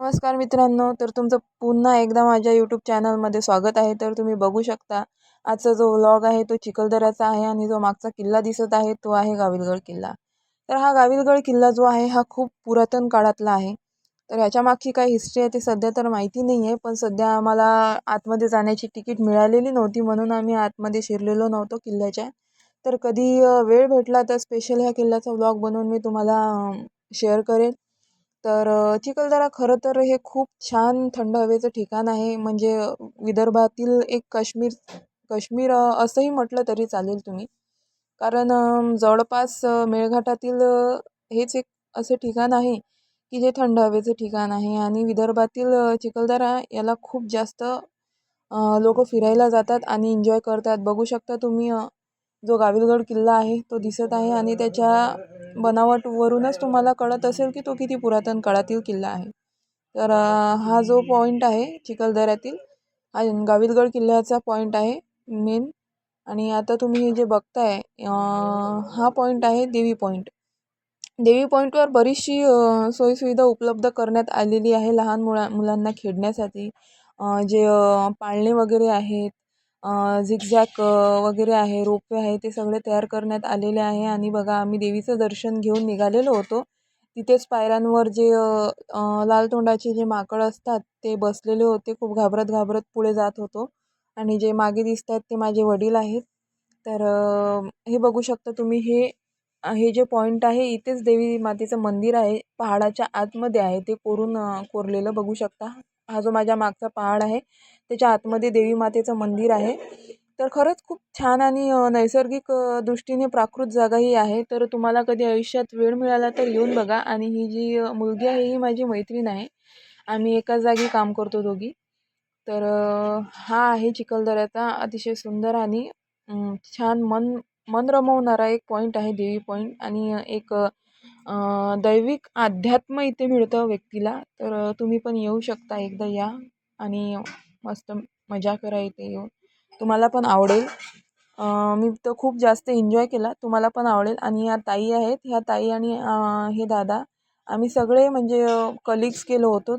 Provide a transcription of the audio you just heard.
नमस्कार मित्रांनो, तर तुमचं पुन्हा एकदा माझ्या यूट्यूब चॅनलमध्ये स्वागत आहे. तर तुम्ही बघू शकता आजचा जो व्लॉग आहे तो चिखलदऱ्याचा आहे आणि जो मागचा किल्ला दिसत आहे तो आहे गाविलगड किल्ला. तर हा गाविलगड किल्ला जो आहे हा खूप पुरातन काळातला आहे. तर ह्याच्या मागची काय हिस्ट्री आहे ते सध्या तर माहिती नाही आहे, पण सध्या आम्हाला आतमध्ये जाण्याची तिकीट मिळालेली नव्हती म्हणून आम्ही आतमध्ये शिरलेलो नव्हतो किल्ल्याच्या. तर कधी वेळ भेटला तर स्पेशल ह्या किल्ल्याचा व्लॉग बनवून मी तुम्हाला शेअर करेन. तर चिखलदरा खरं तर हे खूप छान थंड हवेचं ठिकाण आहे. म्हणजे विदर्भातील एक काश्मीर काश्मीर असंही म्हटलं तरी चालेल तुम्ही. कारण जवळपास मेळघाटातील हेच एक असे ठिकाण आहे की जे थंड हवेचं ठिकाण आहे आणि विदर्भातील चिखलदरा याला खूप जास्त लोक फिरायला जातात आणि एन्जॉय करतात. बघू शकता तुम्ही जो गाविलगड किल्ला आहे तो दिसत आहे आणि त्याच्या बनावटवरूनच तुम्हाला कळत असेल की तो किती पुरातन काळातील किल्ला आहे. तर हा जो पॉईंट आहे चिखलदऱ्यातील हा गाविलगड किल्ल्याचा पॉईंट आहे मेन. आणि आता तुम्ही हे जे बघताय हा पॉईंट आहे देवी पॉईंट. देवी पॉईंटवर बरीचशी सोयीसुविधा उपलब्ध करण्यात आलेली आहे लहान मुलांना खेळण्यासाठी. जे पाळणे वगैरे आहेत, झिगझॅग वगैरे आहे, रोपवे आहे, ते सगळे तयार करण्यात आलेले आहे. आणि बघा आम्ही देवीचं दर्शन घेऊन निघालेलो होतो. तिथेच पायऱ्यांवर जे लाल तोंडाचे जे माकड असतात ते बसलेले होते. खूप घाबरत घाबरत पुढे जात होतो आणि जे मागे दिसत आहेत ते माझे वडील आहेत. तर हे बघू शकता तुम्ही हे जे पॉईंट आहे इथेच देवी मातेचं मंदिर आहे. पहाडाच्या आतमध्ये आहे ते कोरलेलं बघू शकता. हा जो माझ्या मागचा पहाड आहे त्याच्या आतमध्ये देवी मातेचं मंदिर आहे. तर खरंच खूप छान आणि नैसर्गिक दृष्टीने प्राकृत जागाही आहे. तर तुम्हाला कधी आयुष्यात वेळ मिळाला तर येऊन बघा. आणि ही जी मुलगी आहे ही माझी मैत्रीण आहे. आम्ही एकाच जागी काम करतो दोघी. तर हा आहे चिखलदऱ्याचा अतिशय सुंदर आणि छान मन रमवणारा एक पॉईंट आहे देवी पॉईंट. आणि एक दैविक अध्यात्म इथे मिळतं व्यक्तीला. तर तुम्ही पण येऊ शकता, एकदा या आणि मस्त मजा करा इथे येऊन. तुम्हाला पण आवडेल. मी तर खूप जास्त एन्जॉय केला, तुम्हाला पण आवडेल. आणि या ताई आहेत, ह्या ताई आणि हे दादा आम्ही सगळे म्हणजे कलिग्स गेलो होतो.